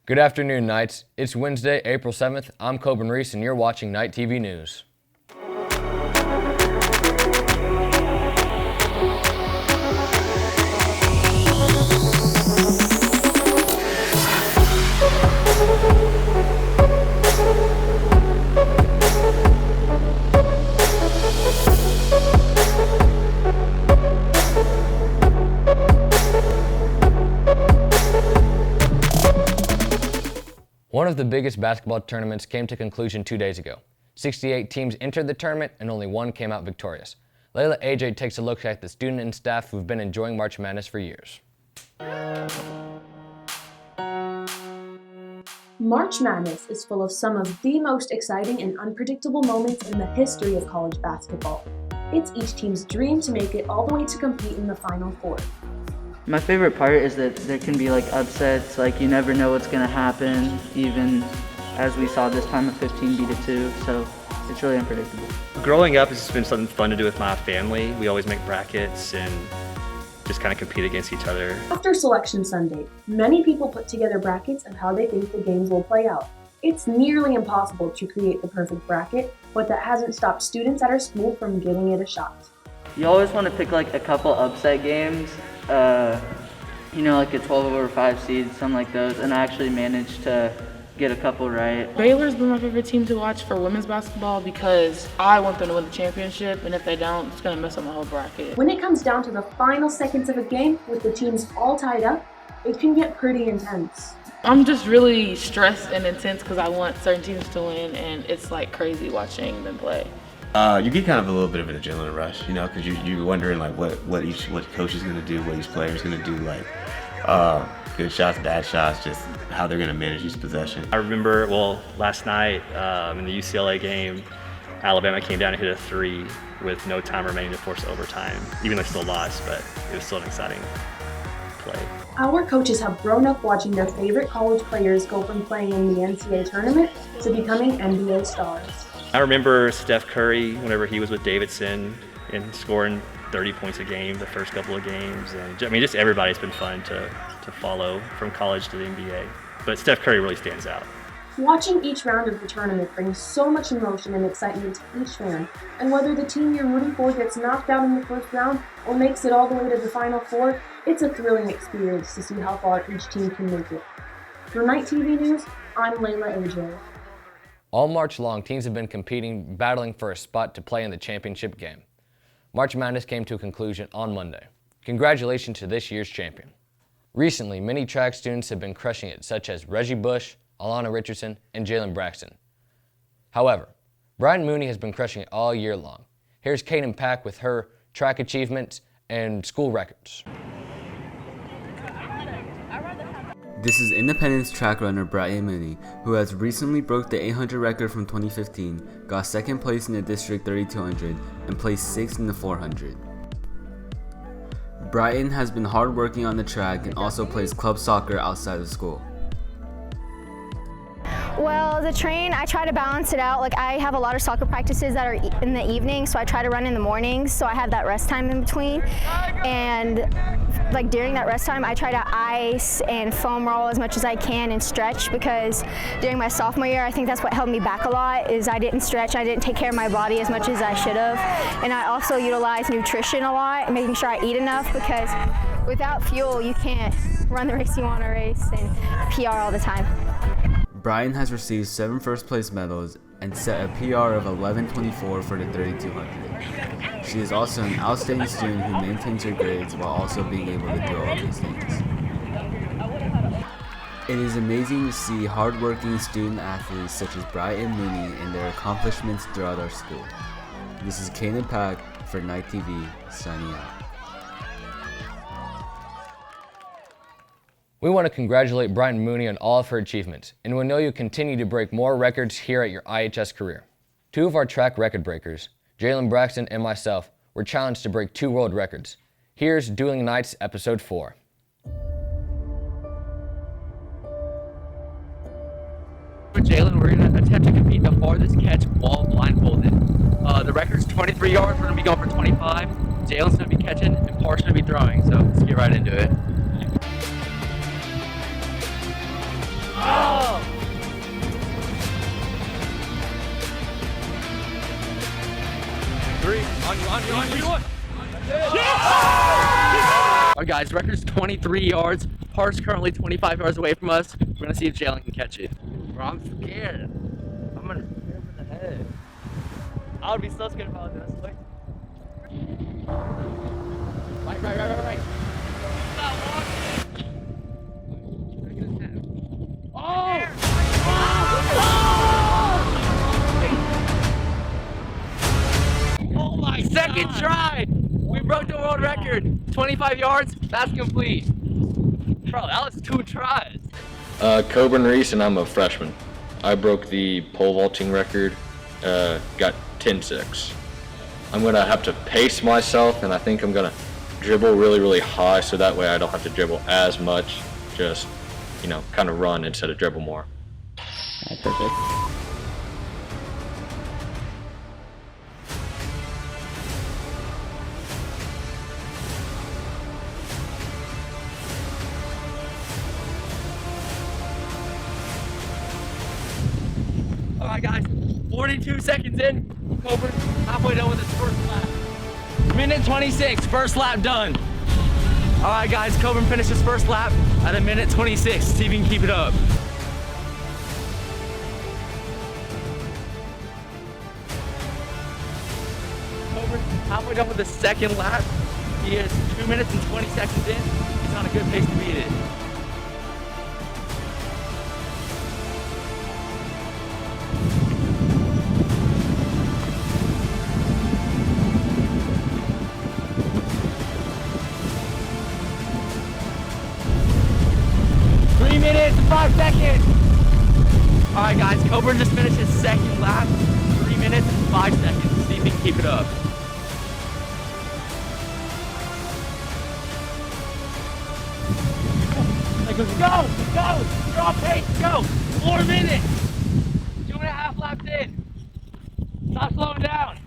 Good afternoon, Knights. It's Wednesday, April 7th. I'm Coben Reese, and you're watching Night TV News. One of the biggest basketball tournaments came to conclusion 2 days ago. 68 teams entered the tournament and only one came out victorious. Layla AJ takes a look at the student and staff who've been enjoying March Madness for years. March Madness is full of some of the most exciting and unpredictable moments in the history of college basketball. It's each team's dream to make it all the way to compete in the Final Four. My favorite part is that there can be upsets, you never know what's going to happen, even as we saw this time of 15 beat it 2, so it's really unpredictable. Growing up, it's just been something fun to do with my family. We always make brackets and just kind of compete against each other. After Selection Sunday, many people put together brackets of how they think the games will play out. It's nearly impossible to create the perfect bracket, but that hasn't stopped students at our school from giving it a shot. You always want to pick a couple upset games, a 12/5 seed, something like those, and I actually managed to get a couple right. Baylor's been my favorite team to watch for women's basketball because I want them to win the championship, and if they don't, it's going to mess up my whole bracket. When it comes down to the final seconds of a game with the teams all tied up, it can get pretty intense. I'm just really stressed and intense because I want certain teams to win, and it's crazy watching them play. You get kind of a little bit of an adrenaline rush, because you're wondering what coach is going to do, what each player is going to do, good shots, bad shots, just how they're going to manage each possession. I remember, last night in the UCLA game, Alabama came down and hit a 3 with no time remaining to force overtime, even though they still lost, but it was still an exciting play. Our coaches have grown up watching their favorite college players go from playing in the NCAA tournament to becoming NBA stars. I remember Steph Curry, whenever he was with Davidson, and scoring 30 points a game the first couple of games. And just everybody's been fun to follow from college to the NBA. But Steph Curry really stands out. Watching each round of the tournament brings so much emotion and excitement to each fan. And whether the team you're rooting for gets knocked out in the first round or makes it all the way to the Final Four, it's a thrilling experience to see how far each team can make it. For Night TV News, I'm Layla AJ. All March long, teams have been competing, battling for a spot to play in the championship game. March Madness came to a conclusion on Monday. Congratulations to this year's champion. Recently, many track students have been crushing it, such as Reggie Bush, Alana Richardson, and Jalen Braxton. However, Brian Mooney has been crushing it all year long. Here's Kaden Pack with her track achievements and school records. This is Independence track runner Brian Mooney, who has recently broke the 800 record from 2015, got second place in the District 3200, and placed 6th in the 400. Brian has been hard working on the track and also plays club soccer outside of school. Well, the train, I try to balance it out. I have a lot of soccer practices that are in the evening, so I try to run in the mornings, so I have that rest time in between. And during that rest time, I try to ice and foam roll as much as I can and stretch, because during my sophomore year, I think that's what held me back a lot, is I didn't stretch, I didn't take care of my body as much as I should have. And I also utilize nutrition a lot, making sure I eat enough, because without fuel, you can't run the race you want to race and PR all the time. Brian has received 7 first place medals and set a PR of 11:24 for the 3200. She is also an outstanding student who maintains her grades while also being able to do all these things. It is amazing to see hardworking student athletes such as Brian Mooney and their accomplishments throughout our school. This is Kaden Pack for Night TV, signing out. We want to congratulate Brian Mooney on all of her achievements, and we know you'll continue to break more records here at your IHS career. 2 of our track record breakers, Jalen Braxton and myself, were challenged to break 2 world records. Here's Dueling Nights, Episode 4. For Jalen, we're going to attempt to compete the farthest catch while blindfolded. The record's 23 yards, we're going to be going for 25. Jalen's going to be catching, and Park's going to be throwing, so let's get right into it. Alright guys, record's 23 yards. Park's currently 25 yards away from us. We're gonna see if Jalen can catch it. Bro, I'm scared. I'm gonna hit him in the head. I would be so scared if I was this way. Right. Stop walking. Oh! Oh my, second try! We broke the world record. 25 yards, that's complete. Bro, that was 2 tries. Coburn Reese, and I'm a freshman. I broke the pole vaulting record, got 10-6. I'm gonna have to pace myself, and I think I'm gonna dribble really high so that way I don't have to dribble as much. Just, kind of run instead of dribble more. Perfect. Alright guys, 42 seconds in. Coburn halfway done with his first lap. Minute 26, first lap done. Alright guys, Coburn finished his first lap at a minute 26. See if he can keep it up. Coburn halfway done with the second lap. He is 2 minutes and 20 seconds in. He's on a good pace to beat it. Minutes and 5 seconds. All right, guys. Coburn just finished his second lap. 3 minutes and 5 seconds. See if he can keep it up. Go! You're on pace. Go! 4 minutes. 2.5 laps in. Stop slowing down.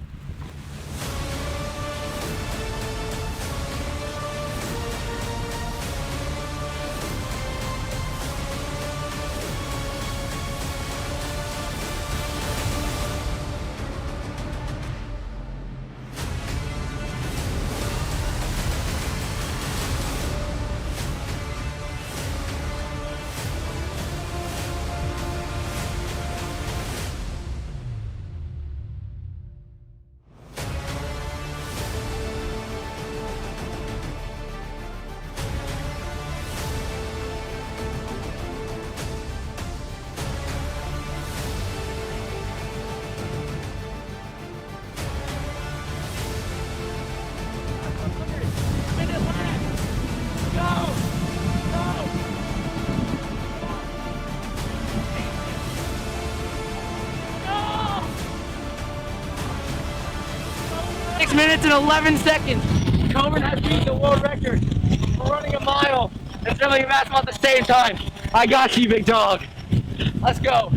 Minutes and 11 seconds. Coburn has beaten the world record for running a mile and dribbling a basketball at the same time. I got you, big dog. Let's go.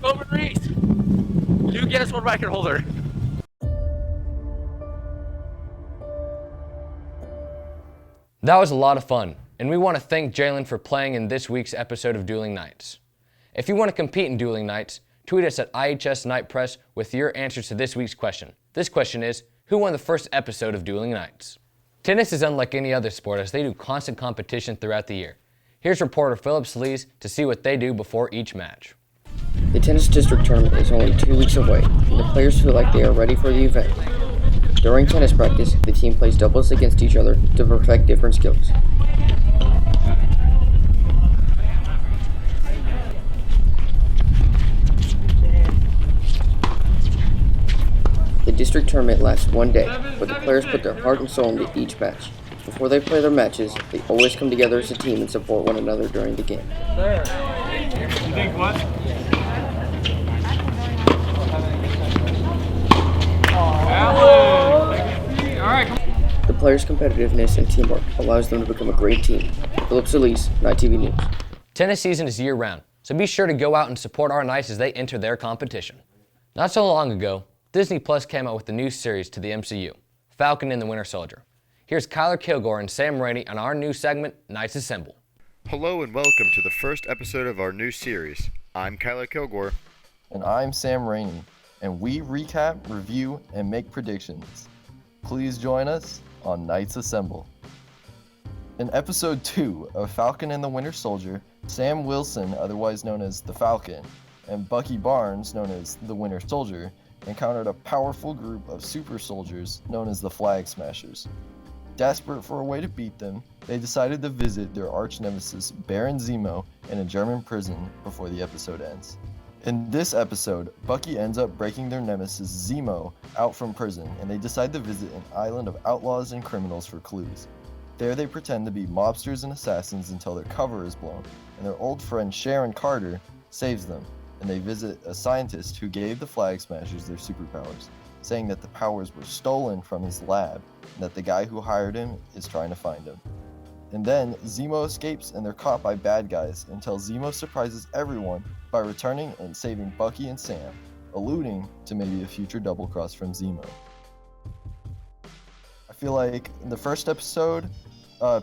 Coburn Reese, new Guinness World Record holder. That was a lot of fun, and we want to thank Jalen for playing in this week's episode of Dueling Nights. If you want to compete in Dueling Nights, tweet us at IHS Night Press with your answers to this week's question. This question is, who won the first episode of Dueling Nights? Tennis is unlike any other sport as they do constant competition throughout the year. Here's reporter Philip Slees to see what they do before each match. The tennis district tournament is only 2 weeks away, and the players feel like they are ready for the event. During tennis practice, the team plays doubles against each other to perfect different skills. The district tournament lasts 1 day, but the players put their heart and soul into each match. Before they play their matches, they always come together as a team and support one another during the game. You think what? The players' competitiveness and teamwork allows them to become a great team. Philip Solis, Night TV News. Tennis season is year-round, so be sure to go out and support our Knights as they enter their competition. Not so long ago, Disney Plus came out with the new series to the MCU, Falcon and the Winter Soldier. Here's Kyler Kilgore and Sam Rainey on our new segment, Knights Assemble. Hello and welcome to the first episode of our new series. I'm Kyler And I'm Sam Rainey, and we recap, review, and make predictions. Please join us on Knights Assemble. In episode 2 of Falcon and the Winter Soldier, Sam Wilson, otherwise known as the Falcon, and Bucky Barnes, known as the Winter Soldier, encountered a powerful group of super soldiers known as the Flag Smashers. Desperate for a way to beat them, they decided to visit their arch nemesis Baron Zemo in a German prison before the episode ends. In this episode, Bucky ends up breaking their nemesis Zemo out from prison, and they decide to visit an island of outlaws and criminals for clues. There they pretend to be mobsters and assassins until their cover is blown, and their old friend Sharon Carter saves them, and they visit a scientist who gave the Flag Smashers their superpowers, saying that the powers were stolen from his lab, and that the guy who hired him is trying to find him. And then Zemo escapes and they're caught by bad guys until Zemo surprises everyone by returning and saving Bucky and Sam, alluding to maybe a future double cross from Zemo. I feel like in the first episode,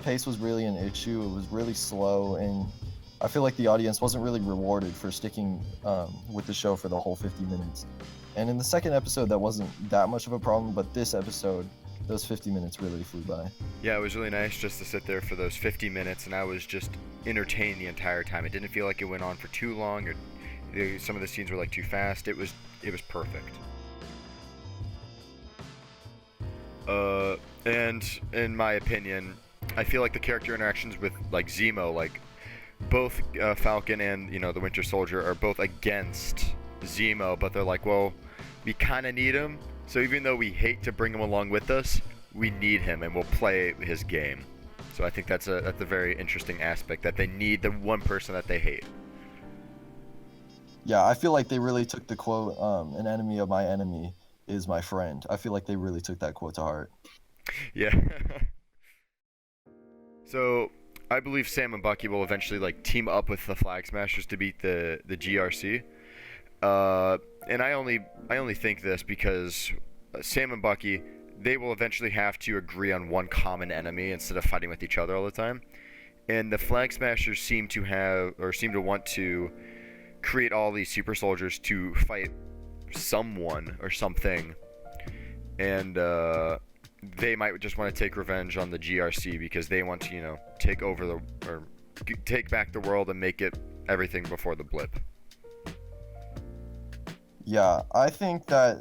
pace was really an issue. It was really slow, and I feel like the audience wasn't really rewarded for sticking with the show for the whole 50 minutes. And in the second episode, that wasn't that much of a problem, but this episode, those 50 minutes really flew by. Yeah, it was really nice just to sit there for those 50 minutes, and I was just entertained the entire time. It didn't feel like it went on for too long, or some of the scenes were like too fast. It was perfect. And in my opinion, I feel like the character interactions with like Zemo, like both Falcon and the Winter Soldier are both against Zemo, but they're like, well, we kind of need him. So even though we hate to bring him along with us, we need him and we'll play his game. So I think that's a very interesting aspect, that they need the one person that they hate. Yeah, I feel like they really took the quote, an enemy of my enemy is my friend. I feel like they really took that quote to heart. Yeah. So I believe Sam and Bucky will eventually like team up with the Flag Smashers to beat the GRC. And I only think this because Sam and Bucky, they will eventually have to agree on one common enemy instead of fighting with each other all the time. And the Flag Smashers seem to want to create all these super soldiers to fight someone or something. And they might just want to take revenge on the GRC because they want to, take over take back the world and make it everything before the blip. Yeah, I think that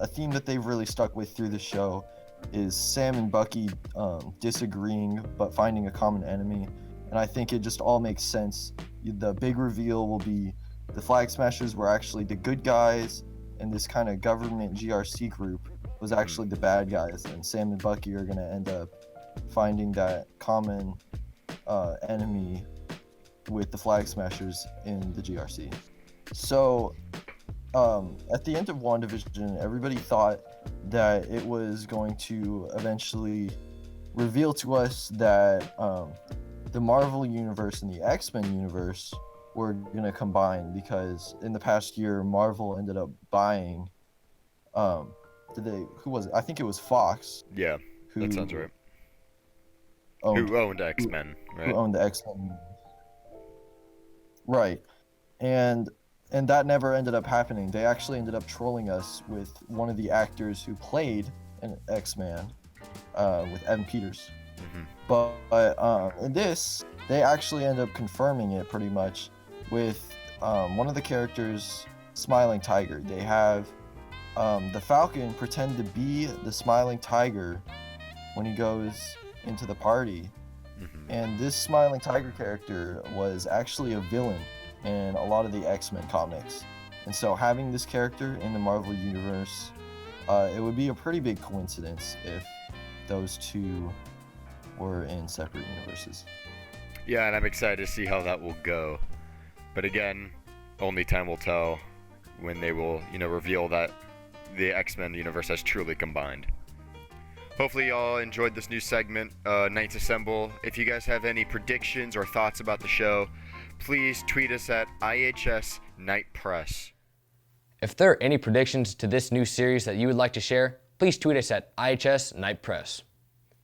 a theme that they've really stuck with through the show is Sam and Bucky disagreeing but finding a common enemy, and I think it just all makes sense. The big reveal will be the Flag Smashers were actually the good guys, and this kind of government GRC group was actually the bad guys, and Sam and Bucky are going to end up finding that common enemy with the Flag Smashers in the GRC. So at the end of WandaVision, everybody thought that it was going to eventually reveal to us that the Marvel universe and the X-Men universe were going to combine, because in the past year, Marvel ended up buying, who was it? I think it was Fox. Yeah, that sounds right. Who owned X-Men, right? Who owned the X-Men. Right. And that never ended up happening. They actually ended up trolling us with one of the actors who played an X-Man, with Evan Peters. Mm-hmm. But in this, they actually end up confirming it pretty much with one of the characters, Smiling Tiger. They have the Falcon pretend to be the Smiling Tiger when he goes into the party. Mm-hmm. And this Smiling Tiger character was actually a villain in a lot of the X-Men comics. And so having this character in the Marvel universe, it would be a pretty big coincidence if those two were in separate universes. Yeah, and I'm excited to see how that will go. But again, only time will tell when they will, reveal that the X-Men universe has truly combined. Hopefully y'all enjoyed this new segment, Knights Assemble. If you guys have any predictions or thoughts about the show, please tweet us at IHS Night Press. If there are any predictions to this new series that you would like to share, please tweet us at IHS Night Press.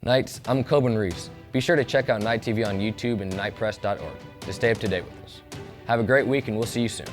Knights, I'm Coben Reeves. Be sure to check out Night TV on YouTube and nightpress.org to stay up to date with us. Have a great week, and we'll see you soon.